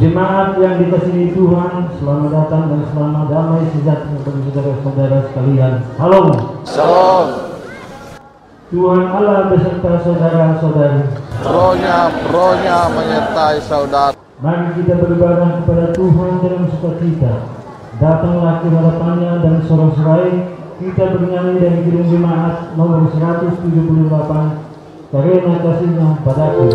Jemaat yang dikasihi Tuhan, selamat datang dan selamat damai sejahtera bagi saudara-saudara sekalian. Shalom. Shalom. Tuhan Allah beserta saudara-saudari. Rohnya menyertai saudara. Mari kita beribadah kepada Tuhan dalam sukacita. Datanglah ke hadapannya dan sorak-sorai. Kita bernyanyi dari gedung jemaat nomor 178. Karena kasih-Nya padaku.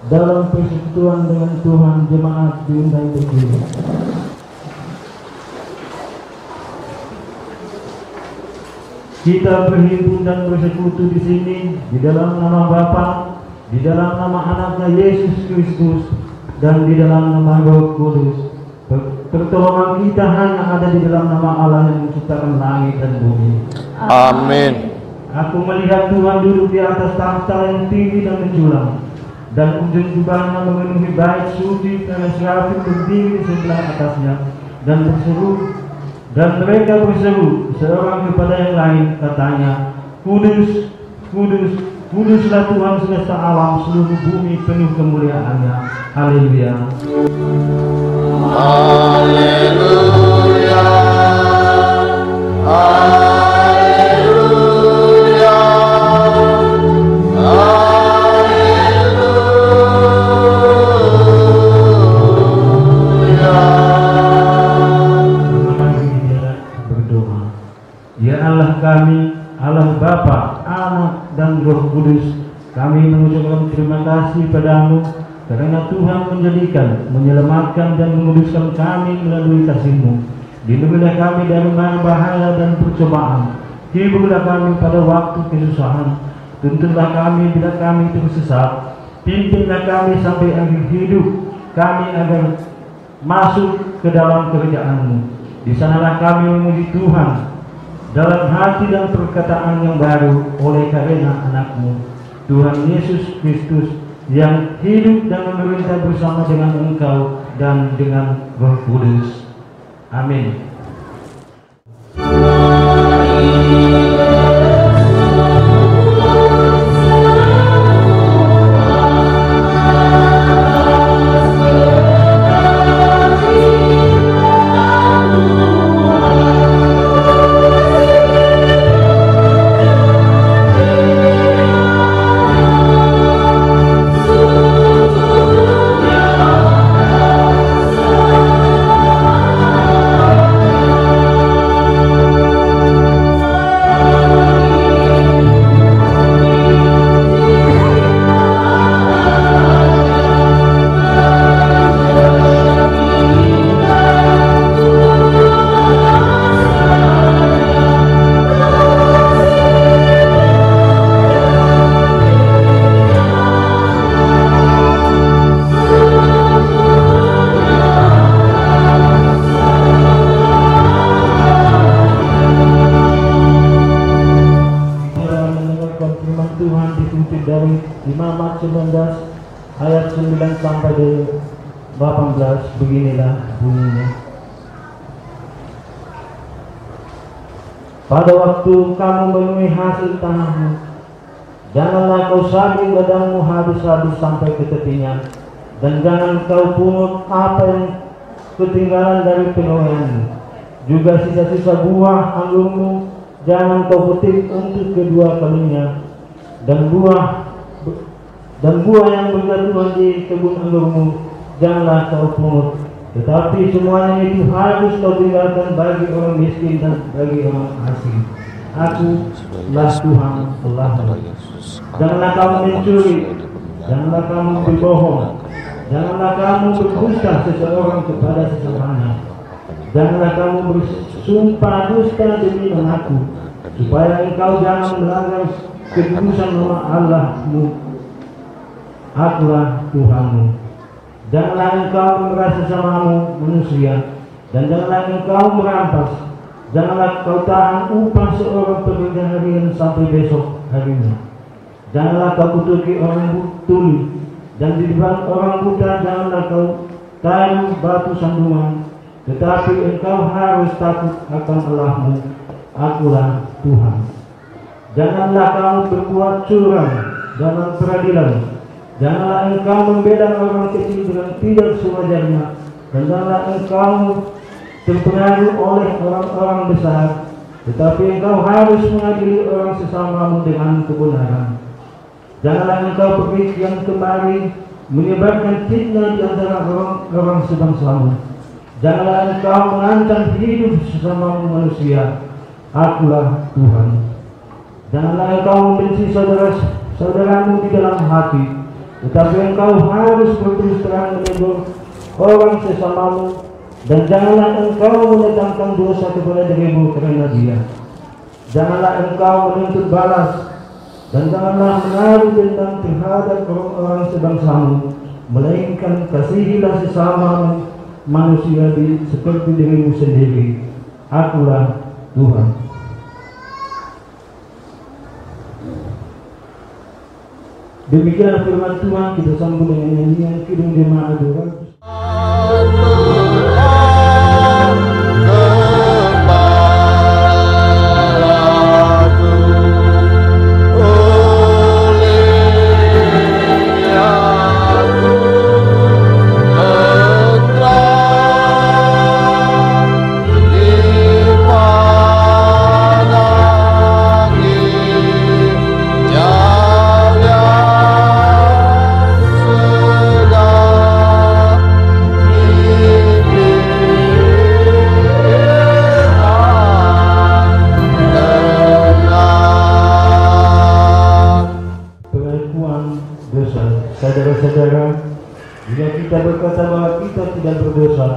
Dalam persekutuan dengan Tuhan, jemaat diundang berdiri. Kita berhimpun dan bersekutu di sini di dalam nama Bapa, di dalam nama Anaknya Yesus Kristus, dan di dalam nama Roh Kudus. Pertolongan kita hanya ada di dalam nama Allah yang menciptakan langit dan bumi. Amin. Aku melihat Tuhan duduk di atas tahta yang tinggi dan menjulang, dan ujung jubahnya memenuhi bait suci, karena serafim berdiri di sebelah atasnya dan berseru, dan mereka berseru seorang kepada yang lain, katanya, Kudus, Kudus, Kuduslah Tuhan semesta alam, seluruh bumi penuh kemuliaan-Nya. Haleluya. Haleluya. Kami, Allah Bapa, Anak, dan Roh Kudus, kami mengucapkan terima kasih padamu karena Tuhan menjadikan, menyelamatkan, dan menguduskan kami melalui kasih-Mu. Lindungilah kami dari mara bahaya dan percobaan. Hiburlah kami pada waktu kesusahan. Tuntunlah kami bila kami tersesat. Pimpinlah kami sampai akhir hidup kami agar masuk ke dalam kerajaan-Mu. Di sanalah kami memuji Tuhan dalam hati dan perkataan yang baru oleh karena Anak-Mu, Tuhan Yesus Kristus, yang hidup dan memerintah bersama dengan Engkau dan dengan Roh Kudus. Amin. 9 sampai 18 beginilah bunyinya. Pada waktu kamu memenuhi hasil tanahmu, janganlah kau sabing ladangmu habis-habis sampai ke tepinya, dan jangan kau pungut apa yang ketinggalan dari penuaianmu. Juga sisa-sisa buah anggurmu jangan kau petik untuk kedua kalinya, dan buah yang berjatuhan di kebun anggurmu janganlah kau pungut. Tetapi semuanya itu harus kau tinggalkan bagi orang miskin dan bagi orang asing. Aku lah Tuhan Allahmu. Janganlah kamu mencuri, janganlah kamu berbohong, janganlah kamu berdusta seseorang kepada sesamanya, janganlah kamu bersumpah dusta demi namaku, supaya engkau jangan melanggar kekudusan nama Allahmu. Akulah Tuhanmu. Janganlah engkau memeras sesamamu manusia, dan janganlah engkau merampas. Janganlah kau tahan upah seorang pekerja harian sampai besok harinya. Janganlah kau kutuki orang tuli, dan di depan orang buta janganlah kau taruh batu sandungan. Tetapi engkau harus takut akan Allahmu. Akulah Tuhan. Janganlah kamu berbuat curang dalam peradilan. Janganlah engkau membela orang kecil dengan tidak sewajarnya, dan janganlah engkau terpengaruh oleh orang-orang besar, tetapi engkau harus mengadili orang sesamamu dengan kebenaran. Janganlah engkau pergi yang kemari menyebarkan fitnah di antara orang-orang sebangsamu. Janganlah engkau mengancam hidup sesamamu manusia. Akulah Tuhan. Janganlah engkau membenci saudaramu di dalam hati, tetapi engkau harus berterus terang menegur orang sesamamu, dan janganlah engkau mendatangkan dosa kepada dirimu karena dia. Janganlah engkau menuntut balas, dan janganlah menaruh dendam terhadap orang-orang sebangsamu, melainkan kasihilah sesama manusia seperti dirimu sendiri. Akulah Tuhan. Demikian firman Tuhan. Kita sambung dengan nyanyian Kidung Jemaat 200. Saudara-saudara, bila kita berkata bahwa kita tidak berdosa,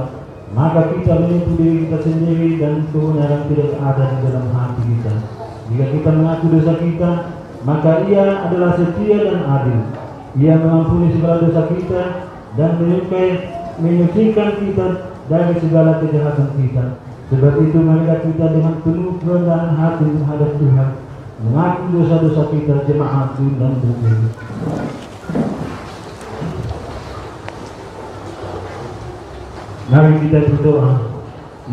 maka kita menipu diri kita sendiri dan kebenaran tidak ada di dalam hati kita. Jika kita mengaku dosa kita, maka Ia adalah setia dan adil. Ia mengampuni segala dosa kita dan menyucikan kita dari segala kejahatan kita. Sebab itu marilah kita dengan penuh kerendahan hati menghadap Tuhan, mengaku dosa-dosa kita. Jemaat dan berdiri. Mari kita berdoa.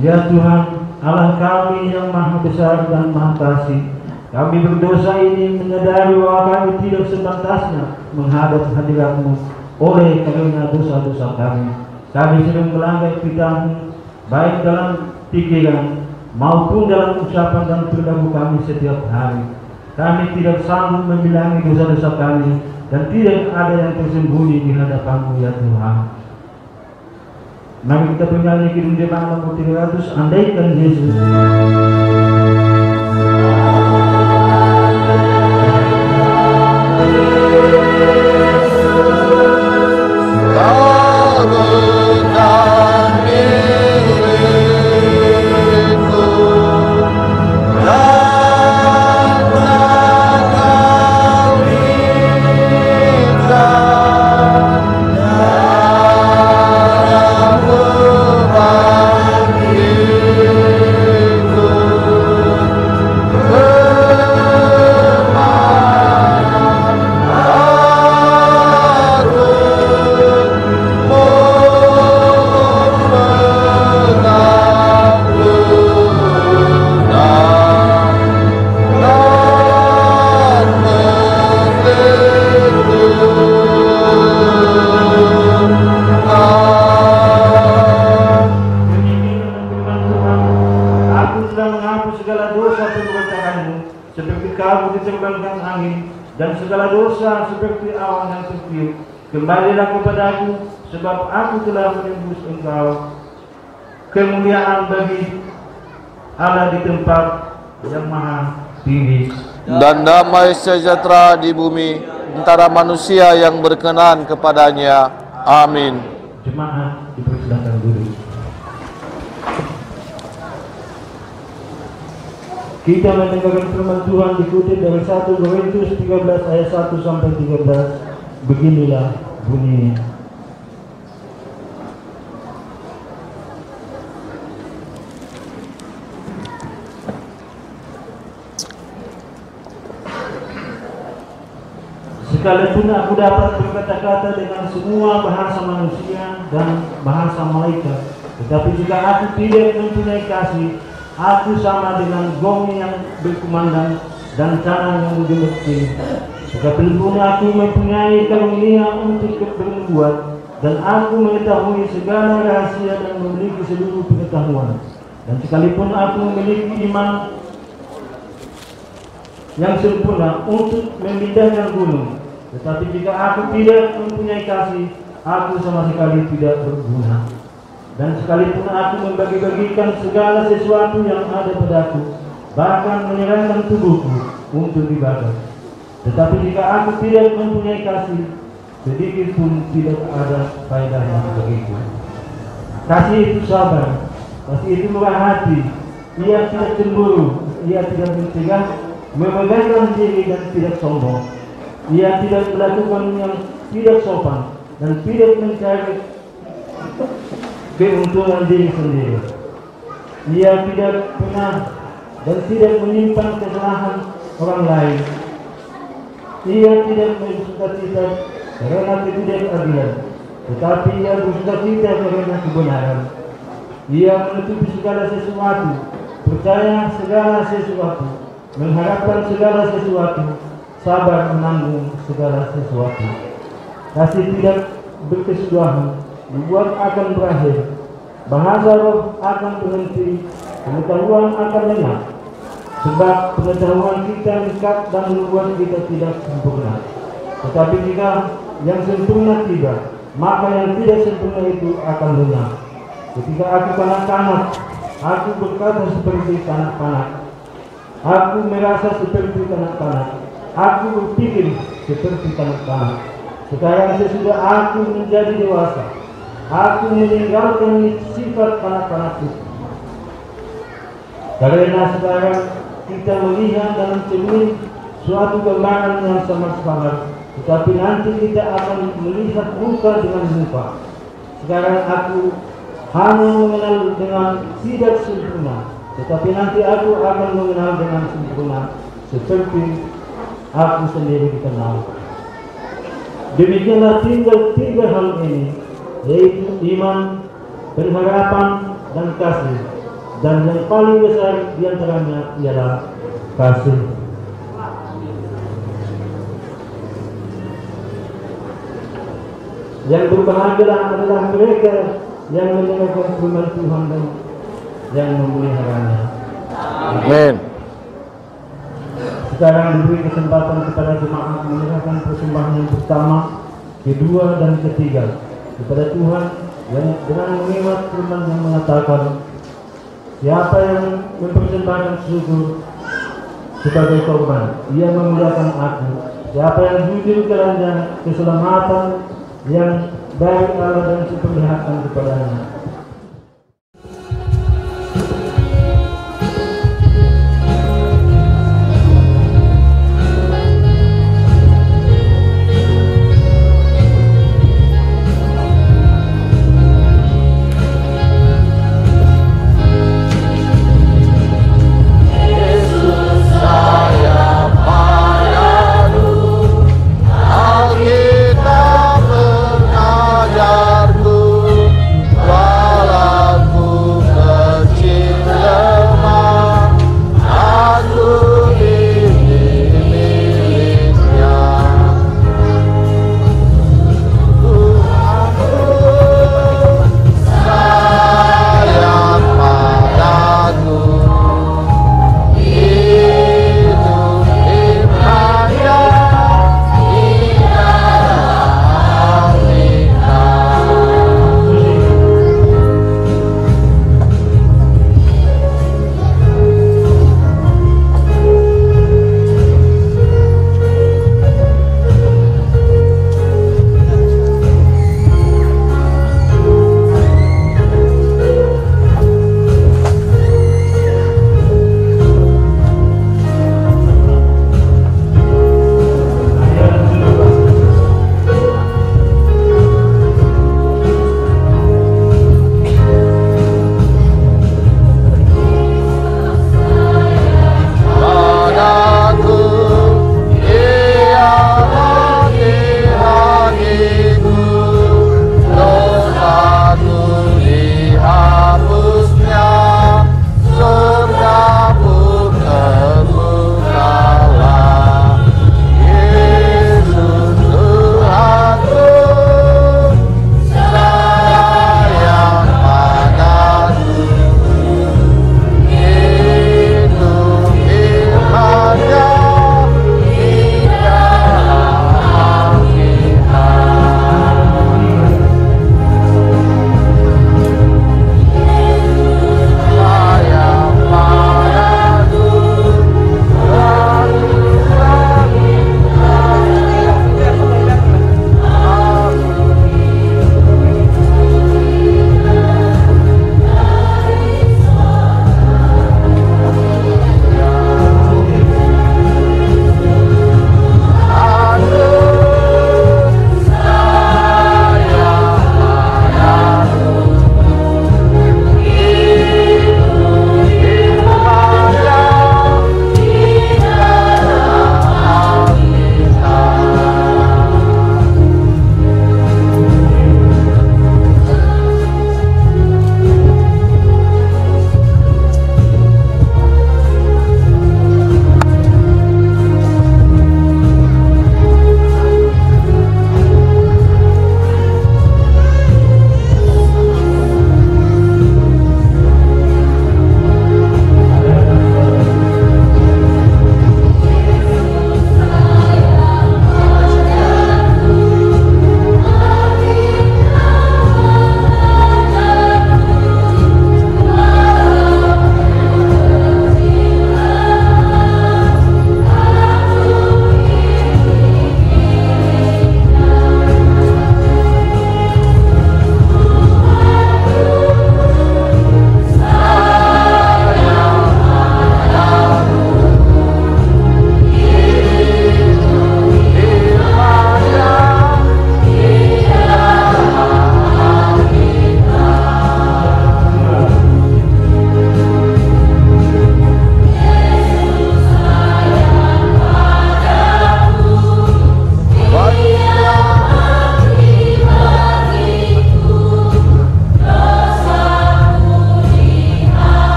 Ya Tuhan, Allah kami yang maha besar dan maha kasih, kami berdosa ini menyadari bahwa kami tidak sepantasnya menghadap hadirat-Mu oleh karena dosa-dosa kami. Kami sering melanggar perintah-Mu, baik dalam pikiran maupun dalam ucapan dan perilaku kami setiap hari. Kami tidak sanggup membilangi dosa-dosa kami, dan tidak ada yang tersembunyi di hadapan-Mu ya Tuhan. Mari kita bernyanyi Kidung Jemaat nomor 300, Andaikan Yesus. Ku segala dosa seperti awan yang tertiup. Kembalilah kepadaku, sebab aku telah menembus engkau. Kemuliaan bagi Allah di tempat yang maha tinggi, Dan damai sejahtera di bumi antara manusia yang berkenan kepadanya. Amin. Jemaat dipersilakan duduk. Kita mendengarkan firman Tuhan dikutip dari 1 Korintus 13 ayat 1 sampai 13. Beginilah bunyinya. Sekalipun aku dapat berkata-kata dengan semua bahasa manusia dan bahasa malaikat, tetapi jika aku tidak mempunyai kasih, aku sama dengan gong yang berkumandang dan canang yang menggemesin. Sekalipun aku mempunyai karunia untuk bernubuat, dan aku mengetahui segala rahasia dan memiliki seluruh pengetahuan, dan sekalipun aku memiliki iman yang sempurna untuk memindahkan gunung, tetapi jika aku tidak mempunyai kasih, aku sama sekali tidak berguna. Dan sekalipun aku membagi-bagikan segala sesuatu yang ada padaku, bahkan menyerahkan tubuhku untuk ibadah, tetapi jika aku tidak mempunyai kasih, sedikit pun tidak ada faedahnya bagiku. Kasih itu sabar, kasih itu murah hati, ia tidak cemburu, ia tidak mencegah, memegangkan diri dan tidak sombong, ia tidak melakukan yang tidak sopan dan tidak mencari keuntungan diri sendiri. Ia tidak pernah dan tidak menyimpan kesalahan orang lain. Ia tidak bersuka-cita karena ketidakadilan, tetapi ia bersuka-cita karena kebenaran. Ia menutupi segala sesuatu, percaya segala sesuatu, mengharapkan segala sesuatu, sabar menanggung segala sesuatu. Kasih tidak berkesudahan, dibuat akan berakhir, bahasa roh akan berhenti, pengetahuan akan lengah, sebab pengetahuan kita lengkap dan membuat kita tidak sempurna. Tetapi jika yang sempurna tiba, maka yang tidak sempurna itu akan lengah. Ketika aku kanak-kanak, aku berkata seperti kanak-kanak, aku merasa seperti kanak-kanak, aku berpikir seperti kanak-kanak. Sekarang sesudah aku menjadi dewasa, aku meninggalkan sifat kanak-kanak itu. Karena sekarang kita melihat dalam cermin suatu gambaran yang samar-samar, tetapi nanti kita akan melihat muka dengan muka. Sekarang aku hanya mengenal dengan tidak sempurna, tetapi nanti aku akan mengenal dengan sempurna, seperti aku sendiri dikenal. Demikianlah tinggal 3 hal ini, yaitu iman, pengharapan, dan kasih. Dan yang paling besar diantaranya ialah kasih. Yang berbahagia adalah mereka yang mendengarkan firman Tuhan dan yang memeliharanya. Amin. Sekarang diberi kesempatan kepada jemaat menyerahkan persembahan yang pertama, kedua, dan ketiga kepada Tuhan, yang dengan mengimat firman yang mengatakan, siapa yang mempersembahkan syukur sebagai korban, ia memuliakan aku. Siapa yang jujur kerana keselamatan yang dari Allah dan diperlihatkan kepadanya. Alkitab mengajarku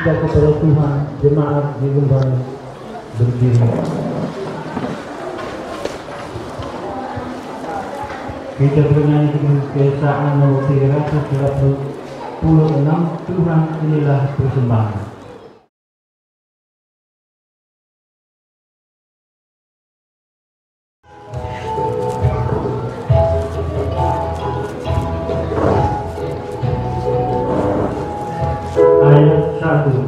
kita kepada Tuhan, jemaat di Gembala berdiri. Kita bernyanyi dengan keesaan nomor 336, Tuhan inilah persembahan. Ayat 1.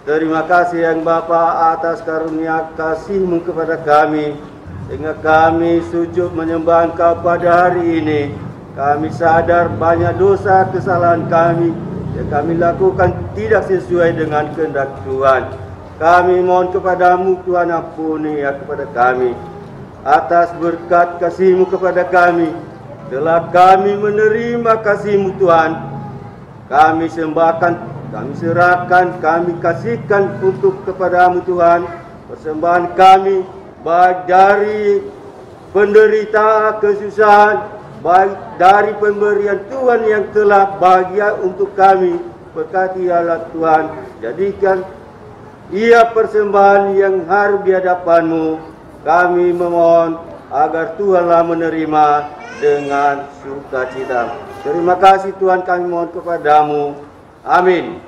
Terima kasih yang Bapa atas karunia kasih-Mu kepada kami, sehingga kami sujud menyembah Engkau pada hari ini. Kami sadar banyak dosa kesalahan kami yang kami lakukan tidak sesuai dengan kehendak Tuhan. Kami mohon kepadamu Tuhan, ampuni ya kepada kami. Atas berkat kasih-Mu kepada kami, telah kami menerima kasih-Mu Tuhan. Kami sembahkan, kami serahkan, kami kasihkan untuk kepadamu Tuhan persembahan kami, baik dari penderita kesusahan, baik dari pemberian Tuhan yang telah bahagia untuk kami. Berkati Allah Tuhan, jadikan ia persembahan yang harum di hadapan-Mu. Kami memohon agar Tuhanlah menerima dengan sukacita. Terima kasih Tuhan, kami mohon kepadamu. Amin.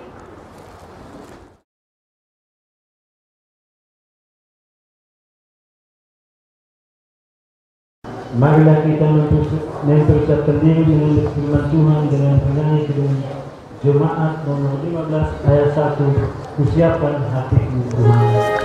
Marilah kita mempersiapkan diri dengan firman Tuhan dengan penyanyi kedua jemaat nomor 15 ayat 1. Kusiapkan hatiku Tuhan. Saya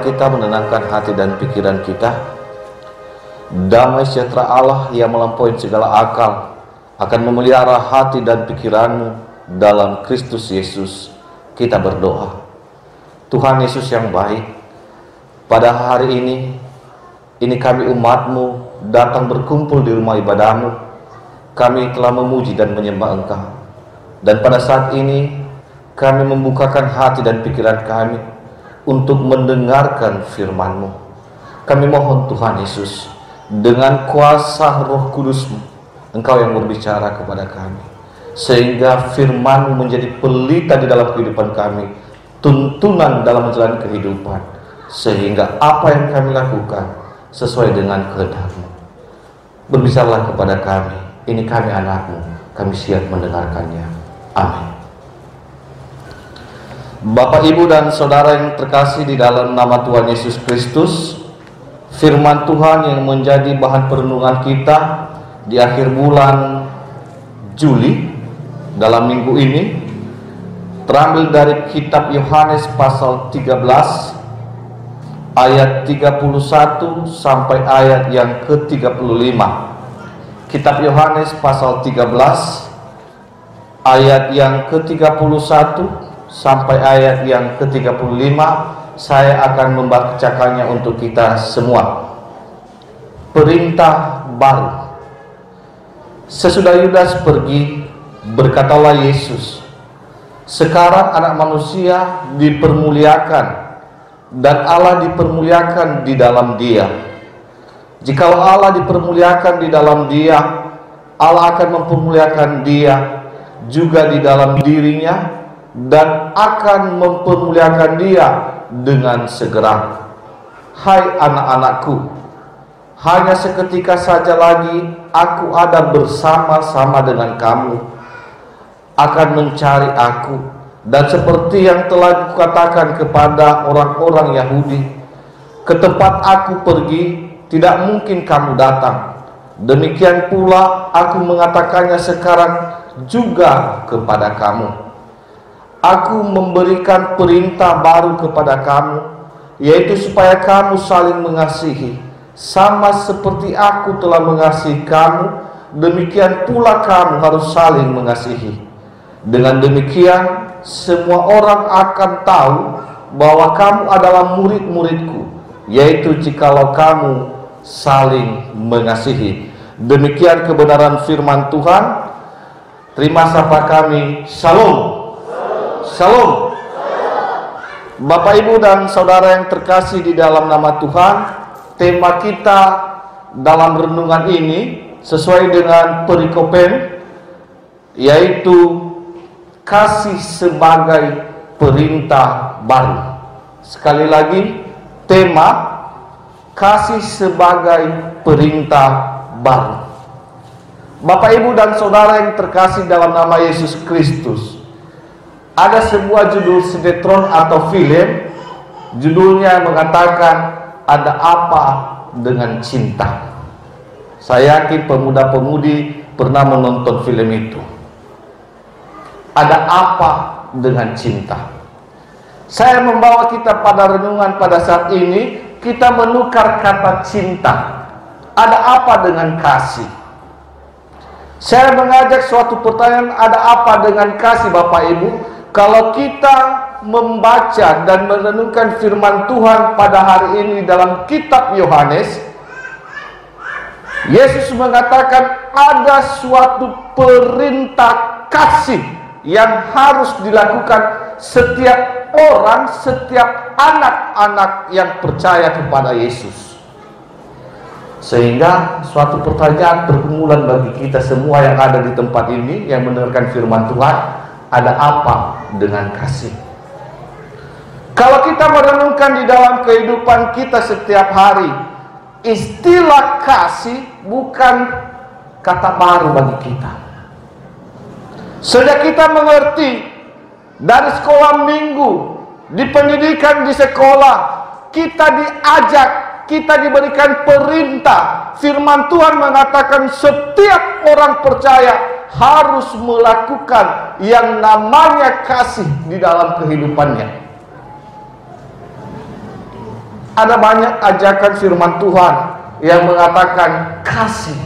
kita, menenangkan hati dan pikiran kita. Damai sejahtera Allah yang melampaui segala akal akan memelihara hati dan pikiranmu dalam Kristus Yesus. Kita berdoa. Tuhan Yesus yang baik, pada hari ini kami umat-Mu datang berkumpul di rumah ibadah-Mu. Kami telah memuji dan menyembah Engkau. Dan pada saat ini kami membukakan hati dan pikiran kami untuk mendengarkan firman-Mu. Kami mohon Tuhan Yesus, dengan kuasa Roh Kudus-Mu, Engkau yang berbicara kepada kami, sehingga firman-Mu menjadi pelita di dalam kehidupan kami, tuntunan dalam menjalani kehidupan, sehingga apa yang kami lakukan sesuai dengan kehendak-Mu. Berbicaralah kepada kami, ini kami anak-Mu, kami siap mendengarkannya. Amin. Bapak, Ibu, dan Saudara yang terkasih di dalam nama Tuhan Yesus Kristus, firman Tuhan yang menjadi bahan perenungan kita di akhir bulan Juli dalam minggu ini terambil dari kitab Yohanes pasal 13 ayat 31 sampai ayat yang ke-35. Kitab Yohanes pasal 13 ayat yang ke-31 sampai ayat yang ke-35. Saya akan membacakannya untuk kita semua. Perintah baru. Sesudah Yudas pergi, berkatalah Yesus, sekarang anak manusia dipermuliakan dan Allah dipermuliakan di dalam dia. Jikalau Allah dipermuliakan di dalam dia, Allah akan mempermuliakan dia juga di dalam dirinya dan akan mempermuliakan dia dengan segera. Hai anak-anakku, hanya seketika saja lagi aku ada bersama-sama dengan kamu, akan mencari aku, dan seperti yang telah kukatakan kepada orang-orang Yahudi, ke tempat aku pergi tidak mungkin kamu datang. Demikian pula aku mengatakannya sekarang juga kepada kamu. Aku memberikan perintah baru kepada kamu, yaitu supaya kamu saling mengasihi. Sama seperti aku telah mengasihi kamu, demikian pula kamu harus saling mengasihi. Dengan demikian, semua orang akan tahu bahwa kamu adalah murid-muridku, yaitu jikalau kamu saling mengasihi. Demikian kebenaran firman Tuhan. Terima sapa kami. Shalom. Shalom. Bapak, Ibu, dan Saudara yang terkasih di dalam nama Tuhan, tema kita dalam renungan ini sesuai dengan perikopen, yaitu kasih sebagai perintah baru. Sekali lagi, tema kasih sebagai perintah baru. Bapak, Ibu, dan Saudara yang terkasih dalam nama Yesus Kristus, ada sebuah judul sinetron atau film, judulnya mengatakan ada apa dengan cinta. Saya yakin pemuda-pemudi pernah menonton film itu. Ada apa dengan cinta? Saya membawa kita pada renungan pada saat ini, kita menukar kata cinta. Ada apa dengan kasih? Saya mengajak suatu pertanyaan, ada apa dengan kasih, Bapak Ibu? Kalau kita membaca dan merenungkan firman Tuhan pada hari ini dalam kitab Yohanes, Yesus mengatakan ada suatu perintah kasih yang harus dilakukan setiap orang, setiap anak-anak yang percaya kepada Yesus. Sehingga suatu pertanyaan pergumulan bagi kita semua yang ada di tempat ini yang mendengarkan firman Tuhan, ada apa dengan kasih? Kalau kita merenungkan di dalam kehidupan kita setiap hari, istilah kasih bukan kata baru bagi kita. Sejak kita mengerti dari sekolah minggu, di pendidikan di sekolah, kita diajak, kita diberikan perintah. Firman Tuhan mengatakan setiap orang percaya harus melakukan yang namanya kasih di dalam kehidupannya. Ada banyak ajakan firman Tuhan yang mengatakan kasih.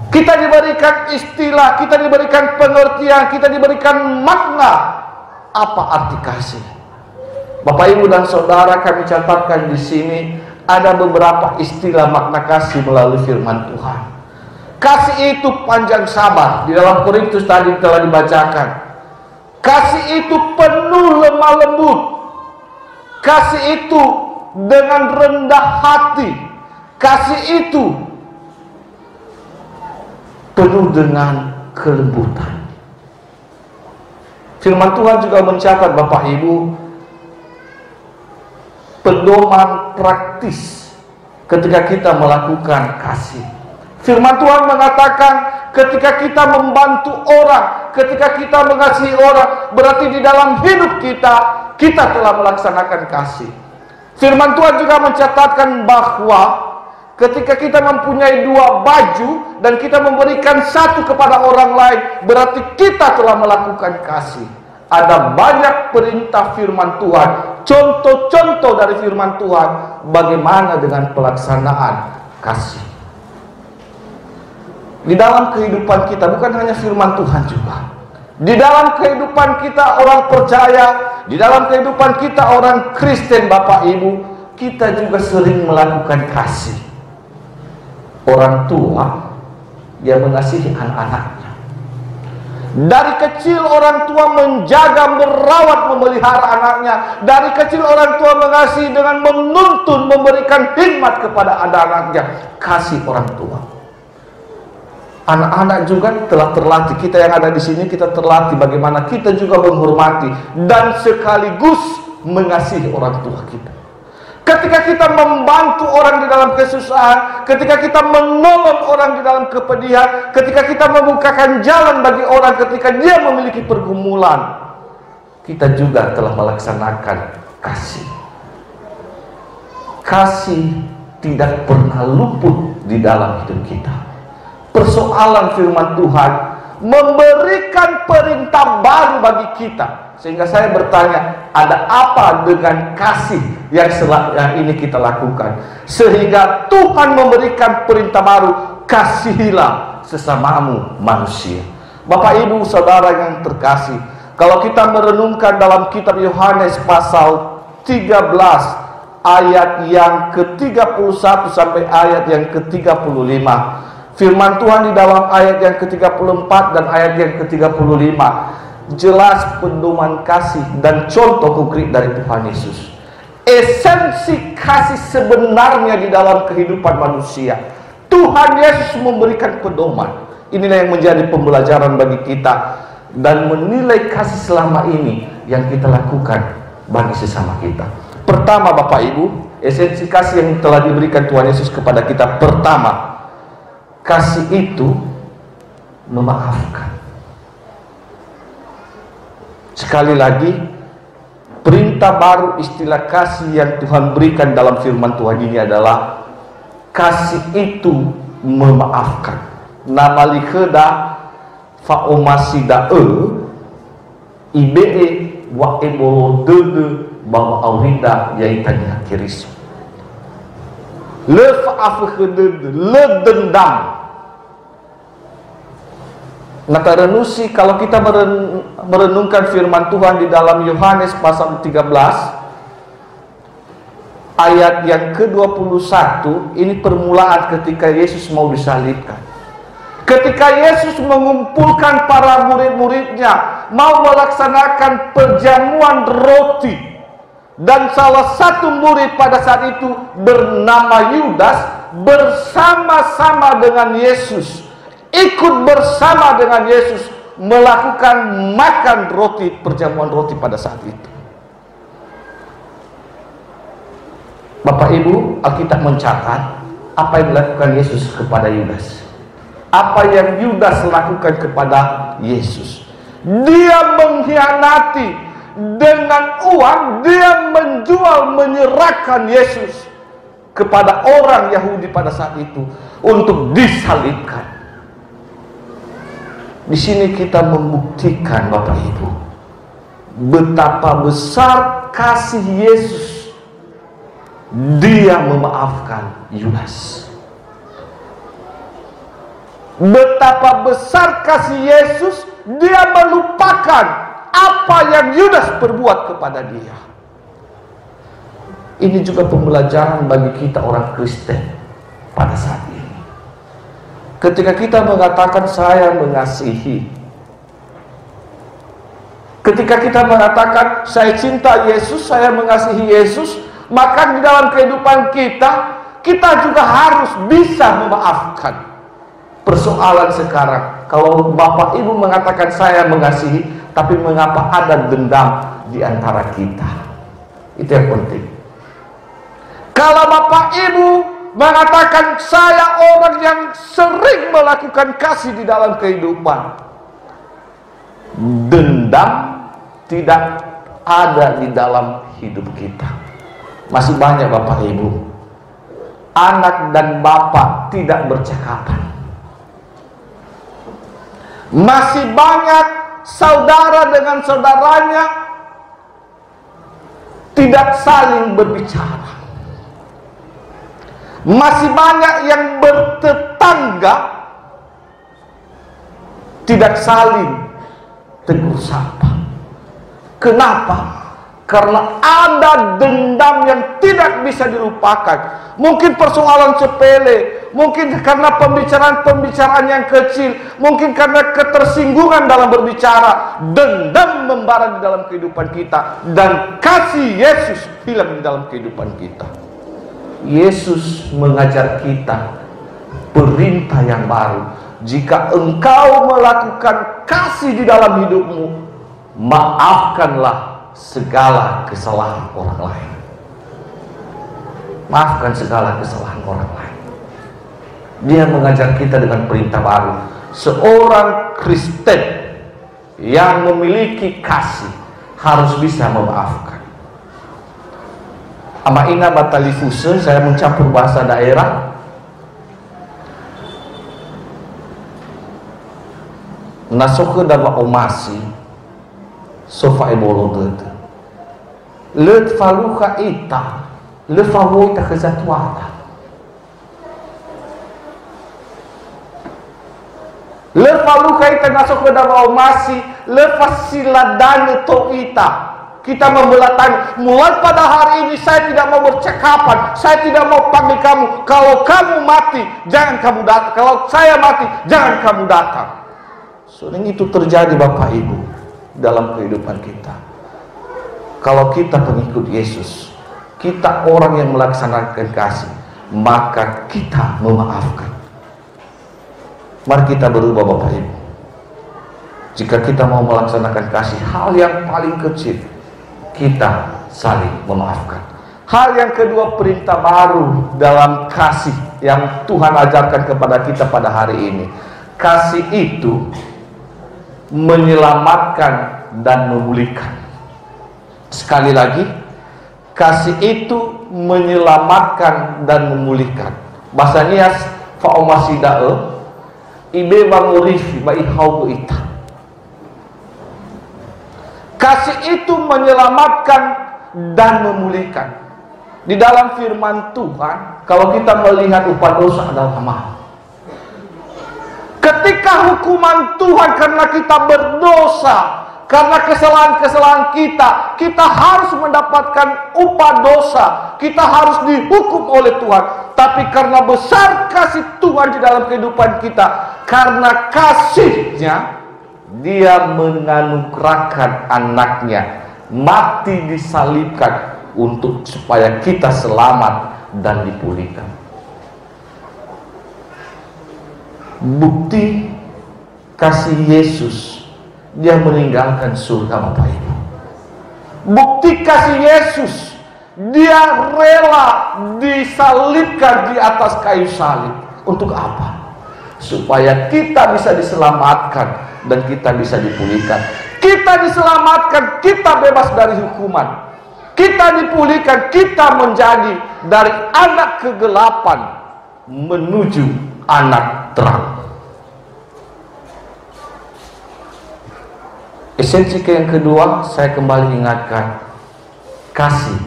Kita diberikan istilah, kita diberikan pengertian, kita diberikan makna. Apa arti kasih? Bapak, Ibu, dan Saudara, kami catatkan di sini ada beberapa istilah makna kasih melalui firman Tuhan. Kasih itu panjang sabar. Di dalam Korintus tadi telah dibacakan. Kasih itu penuh lemah lembut. Kasih itu dengan rendah hati. Kasih itu penuh dengan kelembutan. Firman Tuhan juga mencatat, Bapak Ibu, pedoman praktis ketika kita melakukan kasih. Firman Tuhan mengatakan ketika kita membantu orang, ketika kita mengasihi orang, berarti di dalam hidup kita telah melaksanakan kasih. Firman Tuhan juga mencatatkan bahwa ketika kita mempunyai 2 baju dan kita memberikan satu kepada orang lain, berarti kita telah melakukan kasih. Ada banyak perintah firman Tuhan, contoh-contoh dari firman Tuhan bagaimana dengan pelaksanaan kasih. Di dalam kehidupan kita, bukan hanya firman Tuhan juga, di dalam kehidupan kita orang percaya, di dalam kehidupan kita orang Kristen, Bapak Ibu, kita juga sering melakukan kasih. Orang tua yang mengasihi anak-anaknya. Dari kecil orang tua menjaga, merawat, memelihara anaknya. Dari kecil orang tua mengasihi dengan menuntun, memberikan khidmat kepada anak-anaknya. Kasih orang tua. Anak-anak juga telah terlatih. Kita yang ada di sini, kita terlatih bagaimana kita juga menghormati dan sekaligus mengasihi orang tua kita. Ketika kita membantu orang di dalam kesusahan, ketika kita menolong orang di dalam kepedihan, ketika kita membukakan jalan bagi orang ketika dia memiliki pergumulan, kita juga telah melaksanakan kasih. Kasih tidak pernah luput di dalam hidup kita. Persoalan firman Tuhan memberikan perintah baru bagi kita. Sehingga saya bertanya, ada apa dengan kasih yang ini kita lakukan? Sehingga Tuhan memberikan perintah baru, kasihilah sesamamu manusia. Bapak, Ibu, Saudara yang terkasih, kalau kita merenungkan dalam kitab Yohanes pasal 13 ayat yang ke-31 sampai ayat yang ke-35, firman Tuhan di dalam ayat yang ke-34 dan ayat yang ke-35 jelas pedoman kasih dan contoh konkret dari Tuhan Yesus. Esensi kasih sebenarnya di dalam kehidupan manusia, Tuhan Yesus memberikan pedoman. Inilah yang menjadi pembelajaran bagi kita dan menilai kasih selama ini yang kita lakukan bagi sesama kita. Pertama, Bapak Ibu, esensi kasih yang telah diberikan Tuhan Yesus kepada kita. Pertama, kasih itu memaafkan. Sekali lagi, perintah baru istilah kasih yang Tuhan berikan dalam firman Tuhan ini adalah kasih itu memaafkan. Nama likeda faomasidae ibee wa ebolo dede bahwa aurinda yaitanya kirisu. Le faafkedede le dendam. Natarenusi, kalau kita merenungkan firman Tuhan di dalam Yohanes pasal 13 ayat yang ke-21, ini permulaan ketika Yesus mau disalibkan. Ketika Yesus mengumpulkan para murid-muridnya mau melaksanakan perjamuan roti, dan salah satu murid pada saat itu bernama Yudas bersama-sama dengan Yesus, ikut bersama dengan Yesus melakukan makan roti, perjamuan roti pada saat itu. Bapak, Ibu, Alkitab mencatat apa yang dilakukan Yesus kepada Yudas. Apa yang Yudas lakukan kepada Yesus. Dia mengkhianati dengan uang, dia menjual, menyerahkan Yesus kepada orang Yahudi pada saat itu untuk disalibkan. Di sini kita membuktikan, Bapak Ibu, betapa besar kasih Yesus Dia memaafkan Yudas. Betapa besar kasih Yesus, dia melupakan apa yang Yudas perbuat kepada dia. Ini juga pembelajaran bagi kita orang Kristen pada saat ini. Ketika kita mengatakan saya mengasihi, ketika kita mengatakan saya cinta Yesus, saya mengasihi Yesus, maka di dalam kehidupan kita juga harus bisa memaafkan. Persoalan sekarang, kalau Bapak Ibu mengatakan saya mengasihi, tapi mengapa ada dendam di antara kita? Itu yang penting. Kalau Bapak Ibu mengatakan saya orang yang sering melakukan kasih di dalam kehidupan, dendam tidak ada di dalam hidup kita. Masih banyak Bapak Ibu, anak dan bapak tidak bercakapan. Masih banyak saudara dengan saudaranya tidak saling berbicara. Masih banyak yang bertetangga tidak saling tegur sapa. Kenapa? Karena ada dendam yang tidak bisa dilupakan. Mungkin persoalan sepele, mungkin karena pembicaraan yang kecil, mungkin karena ketersinggungan dalam berbicara. Dendam membara di dalam kehidupan kita, dan kasih Yesus hilang di dalam kehidupan kita. Yesus mengajar kita perintah yang baru. Jika engkau melakukan kasih di dalam hidupmu, maafkanlah segala kesalahan orang lain. Maafkan segala kesalahan orang lain. Dia mengajar kita dengan perintah baru. Seorang Kristen yang memiliki kasih harus bisa memaafkan. Amaina batalifuse, saya mencampur bahasa daerah. Nasoke dama omasi sofa ebolo dete. Let faluka ita, le fawoita kezatuata. Le faluka ita nasoke dama omasi, le fasiladane to ita. Kita membelah tangan. Mulai pada hari ini saya tidak mau bercakapan, saya tidak mau panggil kamu. Kalau kamu mati, jangan kamu datang. Kalau saya mati, jangan kamu datang. Sering itu terjadi Bapak Ibu dalam kehidupan kita. Kalau kita pengikut Yesus, kita orang yang melaksanakan kasih, maka kita memaafkan. Mari kita berubah Bapak Ibu. Jika kita mau melaksanakan kasih, hal yang paling kecil, kita saling memaafkan. Hal yang kedua, perintah baru dalam kasih yang Tuhan ajarkan kepada kita pada hari ini. Kasih itu menyelamatkan dan memulihkan. Sekali lagi, kasih itu menyelamatkan dan memulihkan. Bahasanya fa'omasidae ibe bangurifi ba'ihau ita. Kasih itu menyelamatkan dan memulihkan. Di dalam firman Tuhan, kalau kita melihat upah dosa adalah mahal. Ketika hukuman Tuhan karena kita berdosa, karena kesalahan-kesalahan kita harus mendapatkan upah dosa. Kita harus dihukum oleh Tuhan. Tapi karena besar kasih Tuhan di dalam kehidupan kita, karena kasih-Nya, Dia menganugerahkan anaknya mati disalibkan supaya kita selamat dan dipulihkan. Bukti kasih Yesus, Dia meninggalkan surga Bapak Ibu. Bukti kasih Yesus, Dia rela disalibkan di atas kayu salib. Untuk apa? Supaya kita bisa diselamatkan dan kita bisa dipulihkan. Kita diselamatkan, kita bebas dari hukuman. Kita dipulihkan, kita menjadi dari anak kegelapan menuju anak terang. Esensi yang kedua, saya kembali ingatkan, kasih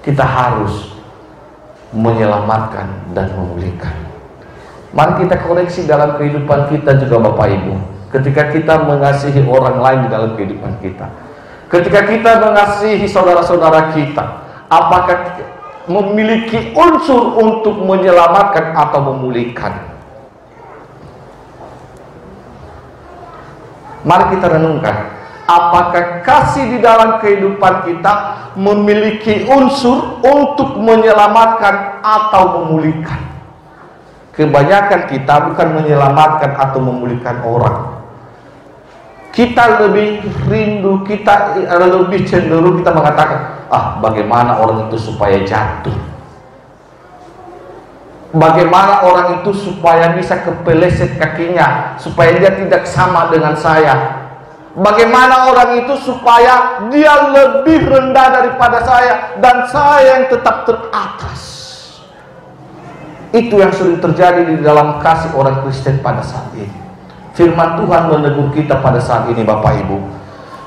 kita harus menyelamatkan dan memulihkan. Mari kita koreksi dalam kehidupan kita juga Bapak Ibu. Ketika kita mengasihi orang lain di dalam kehidupan kita, ketika kita mengasihi saudara-saudara kita, apakah memiliki unsur untuk menyelamatkan atau memulihkan? Mari kita renungkan, apakah kasih di dalam kehidupan kita memiliki unsur untuk menyelamatkan atau memulihkan? Kebanyakan kita bukan menyelamatkan atau memulihkan orang. Kita lebih rindu, kita lebih cenderung kita mengatakan, bagaimana orang itu supaya jatuh, bagaimana orang itu supaya bisa kepeleset kakinya, supaya dia tidak sama dengan saya, bagaimana orang itu supaya dia lebih rendah daripada saya dan saya yang tetap teratas. Itu yang sering terjadi di dalam kasih orang Kristen pada saat ini. Firman Tuhan menegur kita pada saat ini Bapak Ibu,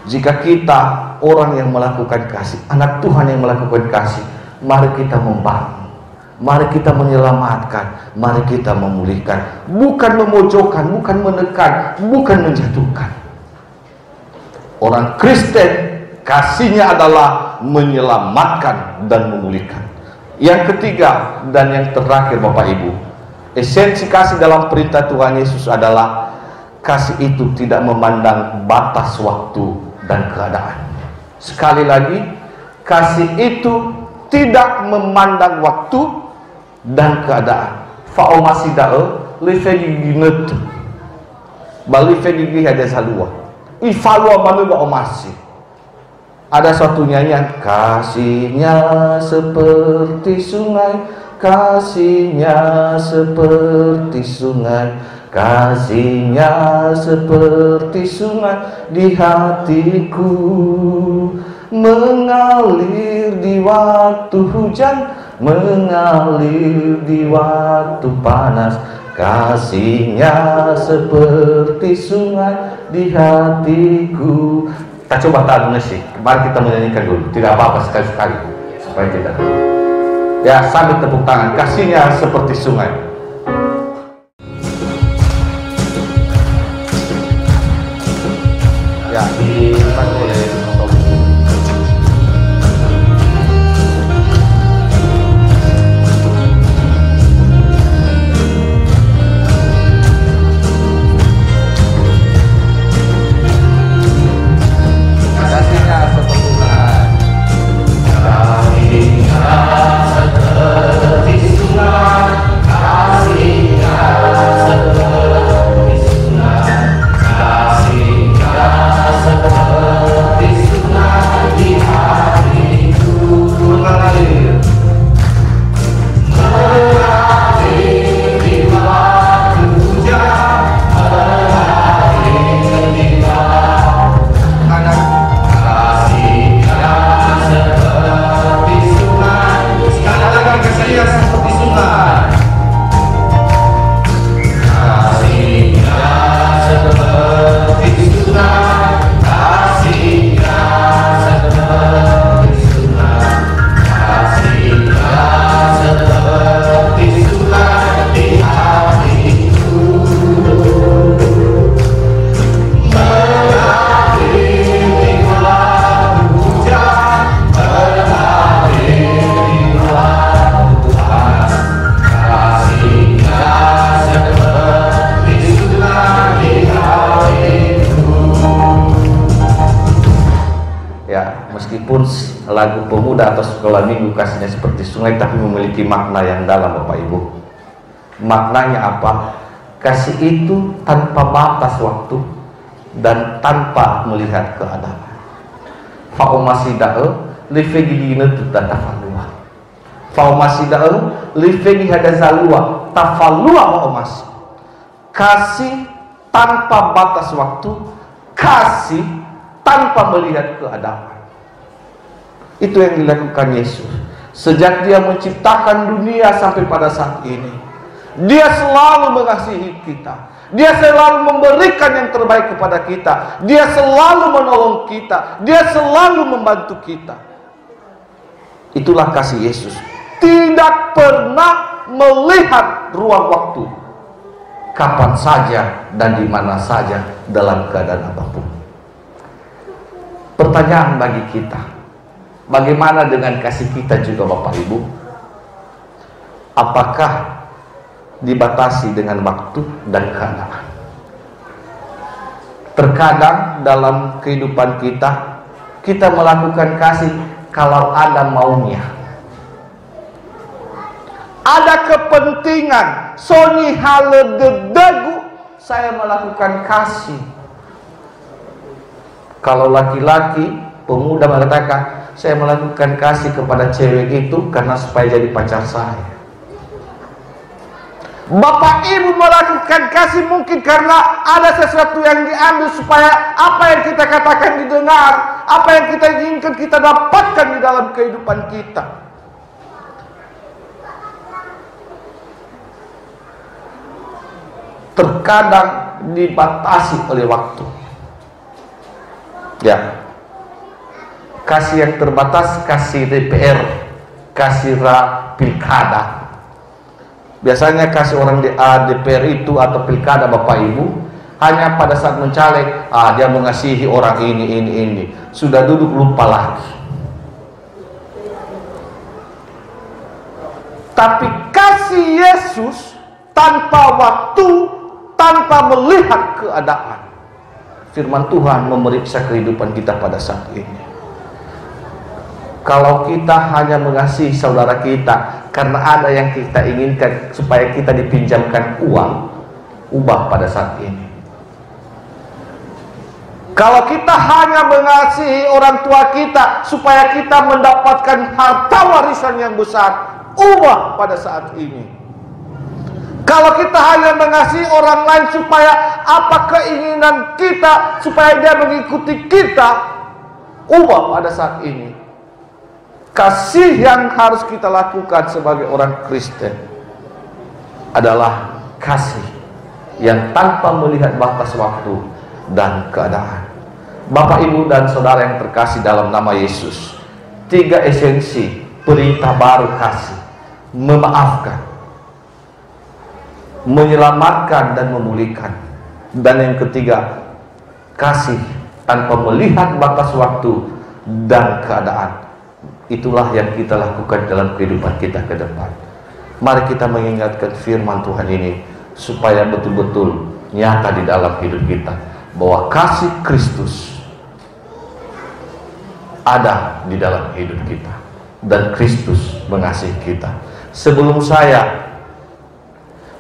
jika kita orang yang melakukan kasih, anak Tuhan yang melakukan kasih, mari kita membangun, mari kita menyelamatkan, mari kita memulihkan, bukan memojokkan, bukan menekan, bukan menjatuhkan. Orang Kristen kasihnya adalah menyelamatkan dan memulihkan. Yang ketiga dan yang terakhir Bapak Ibu, esensi kasih dalam perintah Tuhan Yesus adalah kasih itu tidak memandang batas waktu dan keadaan. Sekali lagi, kasih itu tidak memandang waktu dan keadaan. Fa'o masih da'e lefegi ginetu balifegi gihada salua ifalua manuba omasi. Ada suatu nyanyian, kasihnya seperti sungai, kasihnya seperti sungai, kasihnya seperti sungai di hatiku, mengalir di waktu hujan, mengalir di waktu panas. Kasihnya seperti sungai di hatiku. Kita coba tahan sih. Mari kita menyanyikan dulu. Tidak apa-apa sekali-sekali supaya tidak. Ya, sambil tepuk tangan. Kasihnya seperti sungai. Ya, dibantu oleh lagu pemuda atau sekolah minggu kasihnya seperti sungai, tapi memiliki makna yang dalam Bapak Ibu. Maknanya apa? Kasih itu tanpa batas waktu dan tanpa melihat keadaan. Fa'omasidae lifegigine tatafalua. Fa'omasidae lifegihada zalua tafalua fa'omas. Kasih tanpa batas waktu, kasih tanpa melihat keadaan. Itu yang dilakukan Yesus sejak dia menciptakan dunia sampai pada saat ini. Dia selalu mengasihi kita, dia selalu memberikan yang terbaik kepada kita, dia selalu menolong kita, dia selalu membantu kita. Itulah kasih Yesus. Tidak pernah melihat ruang waktu, kapan saja dan di mana saja, dalam keadaan apapun. Pertanyaan bagi kita, bagaimana dengan kasih kita juga Bapak Ibu? Apakah dibatasi dengan waktu dan keadaan? Terkadang dalam kehidupan kita melakukan kasih kalau ada maunya, ada kepentingan. Soni hale dedagu, saya melakukan kasih. Kalau laki-laki, pemuda mengatakan, saya melakukan kasih kepada cewek itu karena supaya jadi pacar saya. Bapak Ibu melakukan kasih mungkin karena ada sesuatu yang diambil supaya apa yang kita katakan didengar, apa yang kita inginkan kita dapatkan di dalam kehidupan kita. Terkadang dibatasi oleh waktu. Ya, kasih yang terbatas, kasih DPR, kasih pilkada. Biasanya kasih orang DPR itu atau pilkada Bapak Ibu hanya pada saat mencaleg, dia mengasihi orang ini. Sudah duduk lupa lagi. Tapi kasih Yesus tanpa waktu, tanpa melihat keadaan. Firman Tuhan memeriksa kehidupan kita pada saat ini. Kalau kita hanya mengasihi saudara kita karena ada yang kita inginkan supaya kita dipinjamkan uang, ubah pada saat ini. Kalau kita hanya mengasihi orang tua kita supaya kita mendapatkan harta warisan yang besar, ubah pada saat ini. Kalau kita hanya mengasihi orang lain supaya apa keinginan kita, supaya dia mengikuti kita, ubah pada saat ini. Kasih yang harus kita lakukan sebagai orang Kristen adalah kasih yang tanpa melihat batas waktu dan keadaan. Bapak, Ibu, dan Saudara yang terkasih dalam nama Yesus, 3 esensi perintah baru kasih: memaafkan, menyelamatkan, dan memulihkan. Dan yang ketiga, kasih tanpa melihat batas waktu dan keadaan. Itulah yang kita lakukan dalam kehidupan kita ke depan. Mari kita mengingatkan firman Tuhan ini supaya betul-betul nyata di dalam hidup kita bahwa kasih Kristus ada di dalam hidup kita dan Kristus mengasihi kita. Sebelum saya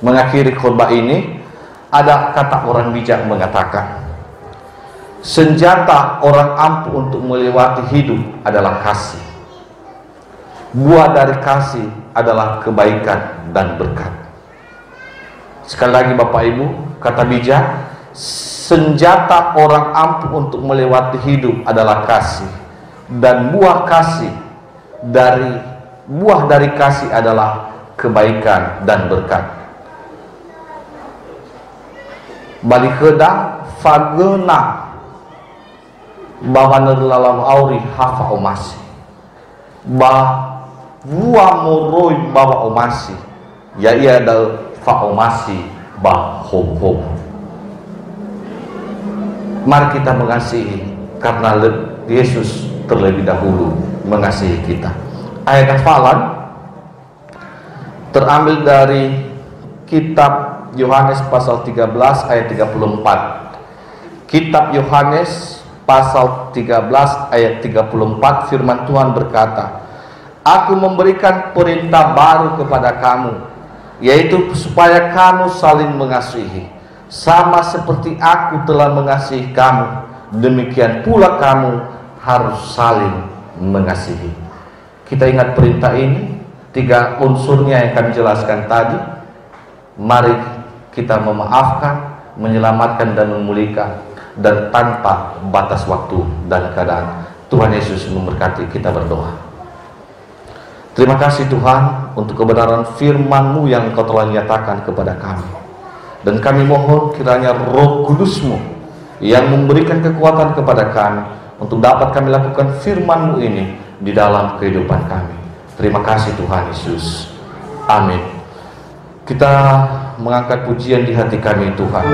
mengakhiri khotbah ini, ada kata orang bijak mengatakan, senjata orang ampuh untuk melewati hidup adalah kasih. Buah dari kasih adalah kebaikan dan berkat. Sekali lagi Bapak Ibu, kata bijak, senjata orang ampuh untuk melewati hidup adalah kasih, dan buah dari kasih adalah kebaikan dan berkat. Balik kedang fagena bahwa nerlalam auri hafa omasi buah moroi bawa omasi, ya ia ada fa omasi bah hom. Mari kita mengasihi karena Yesus terlebih dahulu mengasihi kita. Ayat hafalan terambil dari kitab Yohanes pasal 13 ayat 34. Kitab Yohanes pasal 13 ayat 34, firman Tuhan berkata, Aku memberikan perintah baru kepada kamu, yaitu supaya kamu saling mengasihi. Sama seperti aku telah mengasihi kamu, demikian pula kamu harus saling mengasihi. Kita ingat perintah ini, 3 unsurnya yang kami jelaskan tadi. Mari kita memaafkan, menyelamatkan, dan memulihkan, dan tanpa batas waktu dan keadaan. Tuhan Yesus memberkati. Kita berdoa. Terima kasih Tuhan untuk kebenaran firman-Mu yang Engkau telah nyatakan kepada kami. Dan kami mohon kiranya Roh Kudus-Mu yang memberikan kekuatan kepada kami untuk dapat kami lakukan firman-Mu ini di dalam kehidupan kami. Terima kasih Tuhan Yesus. Amin. Kita mengangkat pujian di hati kami Tuhan.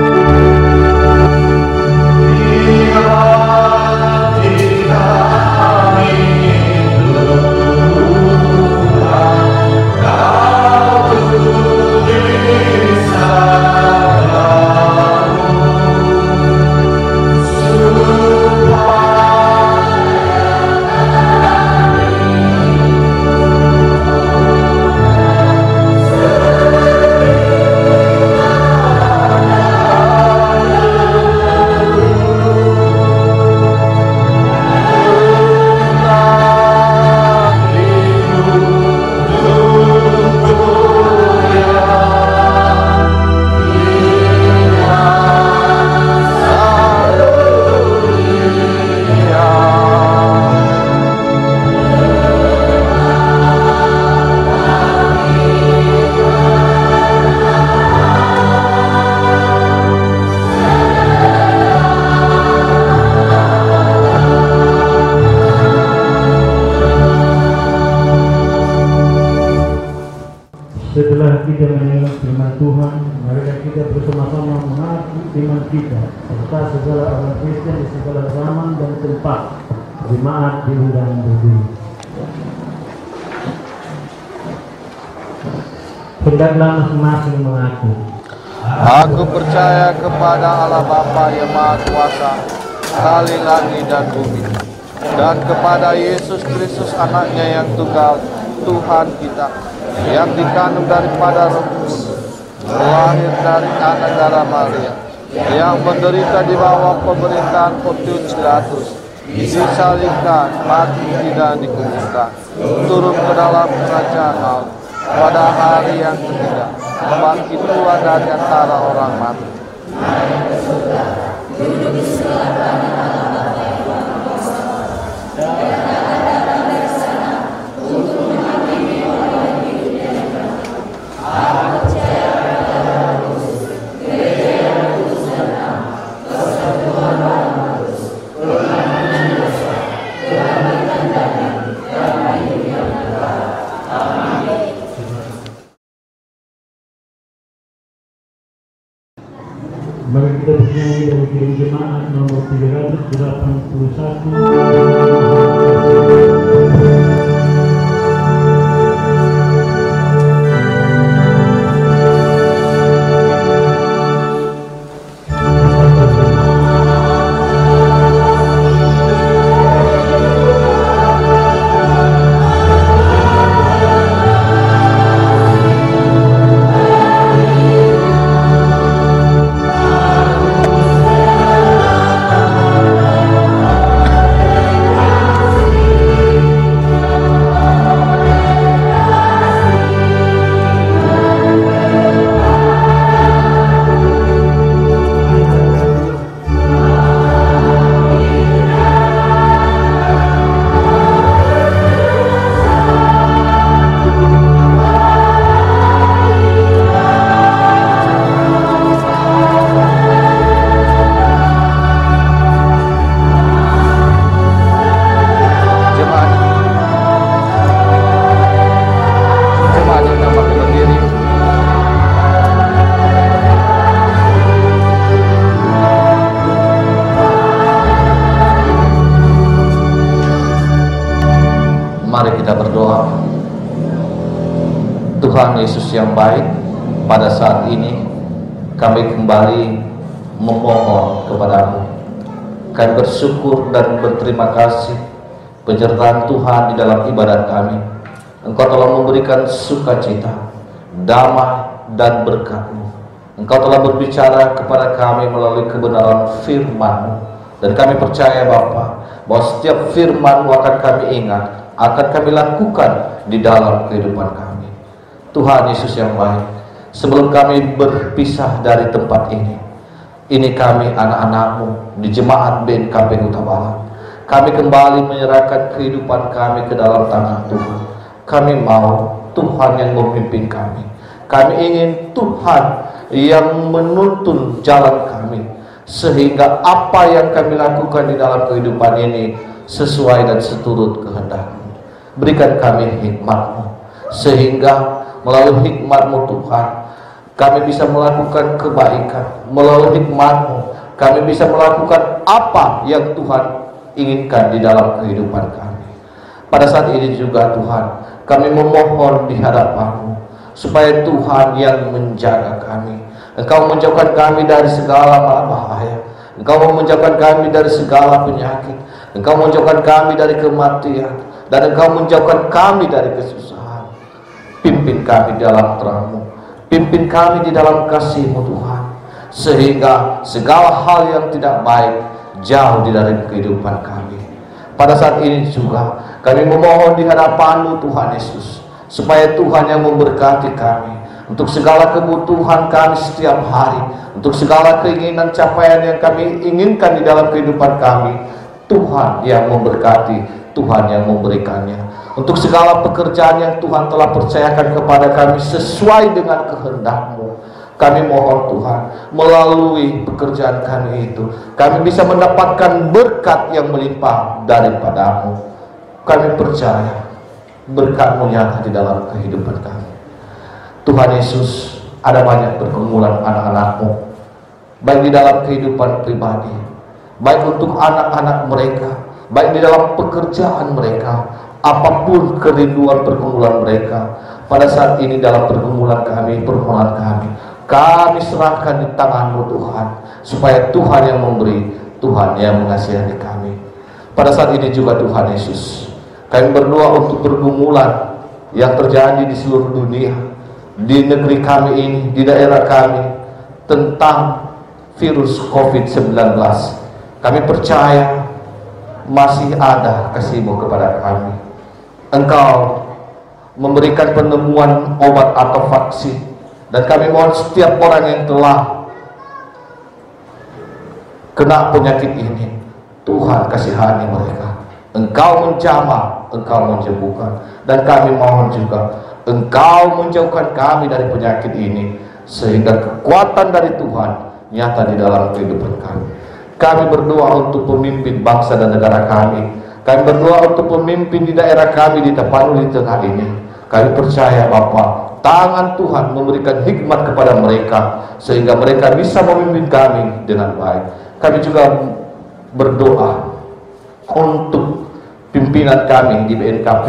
Setelah kita mendengar firman Tuhan, mari kita bersama-sama mengaku iman kita serta segala orang Kristen di segala zaman dan tempat. Jemaat diundang berdiri. Hendaklah masing-masing mengaku. Aku percaya kepada Allah Bapa yang Maha Kuasa, Khalik langit dan bumi, dan kepada Yesus Kristus anaknya yang tunggal, Tuhan kita, yang dikandung daripada Roh Kudus, lahir dari anak darah Maria, yang menderita di bawah pemerintahan Pontius Pilatus, disalibkan, mati dan dikuburkan, turun ke dalam kerajaan maut, pada hari yang ketiga bangkit keluar dari antara orang mati. Mari kita bernyanyi dari kirim jemaat nomor 381. Mari kita berdoa. Tuhan Yesus yang baik, pada saat ini kami kembali memohon kepadamu. Kami bersyukur dan berterima kasih penyertaan Tuhan di dalam ibadat kami. Engkau telah memberikan sukacita, damai dan berkat-Mu. Engkau telah berbicara kepada kami melalui kebenaran firman-Mu, dan kami percaya Bapa bahwa setiap firman-Mu akan kami ingat, akan kami lakukan di dalam kehidupan kami. Tuhan Yesus yang baik, sebelum kami berpisah dari tempat ini kami anak-anak-Mu di Jemaat BNKP Huta Barat, kami kembali menyerahkan kehidupan kami ke dalam tangan Tuhan. Kami mau Tuhan yang memimpin kami. Kami ingin Tuhan yang menuntun jalan kami, sehingga apa yang kami lakukan di dalam kehidupan ini sesuai dan seturut kehendak-Mu. berikan kami hikmat-Mu, sehingga melalui hikmat-Mu Tuhan, kami bisa melakukan kebaikan. Melalui hikmat-Mu, kami bisa melakukan apa yang Tuhan inginkan di dalam kehidupan kami. Pada saat ini juga Tuhan, kami memohon di hadapan-Mu, supaya Tuhan yang menjaga kami. Engkau menjauhkan kami dari segala bahaya. Engkau menjauhkan kami dari segala penyakit. Engkau menjauhkan kami dari kematian. Dan Engkau menjauhkan kami dari kesusahan. Pimpin kami dalam terang-Mu. Pimpin kami di dalam kasih-Mu Tuhan. Sehingga segala hal yang tidak baik jauh di dalam kehidupan kami. Pada saat ini juga kami memohon di hadapan-Mu Tuhan Yesus, supaya Tuhan yang memberkati kami untuk segala kebutuhan kami setiap hari, untuk segala keinginan capaian yang kami inginkan di dalam kehidupan kami. Tuhan yang memberkati, Tuhan yang memberikannya. Untuk segala pekerjaan yang Tuhan telah percayakan kepada kami sesuai dengan kehendak-Mu, kami mohon Tuhan, melalui pekerjaan kami itu, kami bisa mendapatkan berkat yang melimpah daripada-Mu. Kami percaya berkat-Mu nyata di dalam kehidupan kami. Tuhan Yesus, ada banyak pergumulan anak-anak-Mu, baik di dalam kehidupan pribadi, baik untuk anak-anak mereka, baik di dalam pekerjaan mereka, apapun kerinduan pergumulan mereka. Pada saat ini dalam pergumulan kami, permohonan kami serahkan di tangan-Mu Tuhan, supaya Tuhan yang memberi, Tuhan yang mengasihani kami. Pada saat ini juga Tuhan Yesus, kami berdoa untuk pergumulan yang terjadi di seluruh dunia, di negeri kami ini, di daerah kami, tentang virus COVID-19. Kami percaya masih ada kasih-Mu kepada kami. Engkau memberikan penemuan obat atau vaksin, dan kami mohon setiap orang yang telah kena penyakit ini, Tuhan kasihani mereka. Engkau menjamah, Engkau menyembuhkan, dan kami mohon juga Engkau menjauhkan kami dari penyakit ini, sehingga kekuatan dari Tuhan nyata di dalam kehidupan kami. Kami berdoa untuk pemimpin bangsa dan negara kami. Kami berdoa untuk pemimpin di daerah kami di Tapanuli Tengah ini. Kami percaya Bapa, tangan Tuhan memberikan hikmat kepada mereka, sehingga mereka bisa memimpin kami dengan baik. Kami juga berdoa untuk pimpinan kami di BNKP,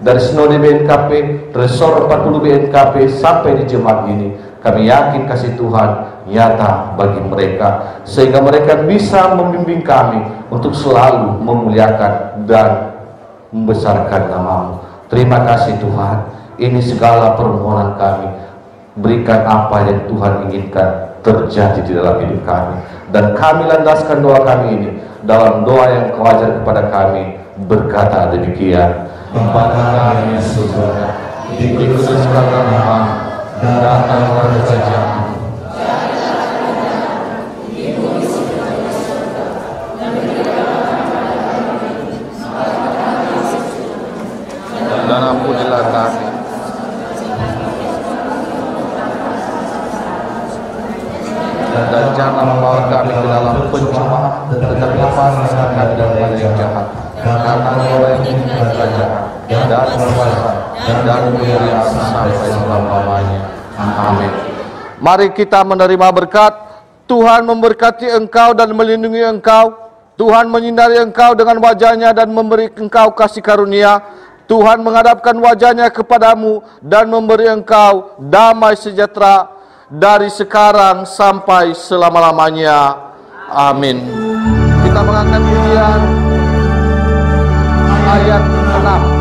dari Sinode BNKP, Resor 40 BNKP sampai di jemaat ini. Kami yakin kasih Tuhan nyata bagi mereka, sehingga mereka bisa membimbing kami untuk selalu memuliakan dan membesarkan nama-Mu. Terima kasih Tuhan, ini segala permohonan kami. Berikan apa yang Tuhan inginkan terjadi di dalam hidup kami, dan kami landaskan doa kami ini dalam doa yang Kau ajar kepada kami, berkata demikian: Bapa kami yang surga, dikuduskan nama-Mu, datanglah kerajaan-Mu. Dan ampunilah kami dan jangan membawa kami ke dalam pencobaan, tetapi lepaskan kami daripada yang jahat. Karena Engkau yang mempunyai kerajaan dan kuasa dan kemuliaan sampai selama-lamanya. Amin. Mari kita menerima berkat. Tuhan memberkati engkau dan melindungi engkau. Tuhan menyinari engkau dengan wajah-Nya dan memberi engkau kasih karunia. Tuhan menghadapkan wajah-Nya kepadamu dan memberi engkau damai sejahtera dari sekarang sampai selama-lamanya. Amin. Kita mengangkat pujian ayat 6.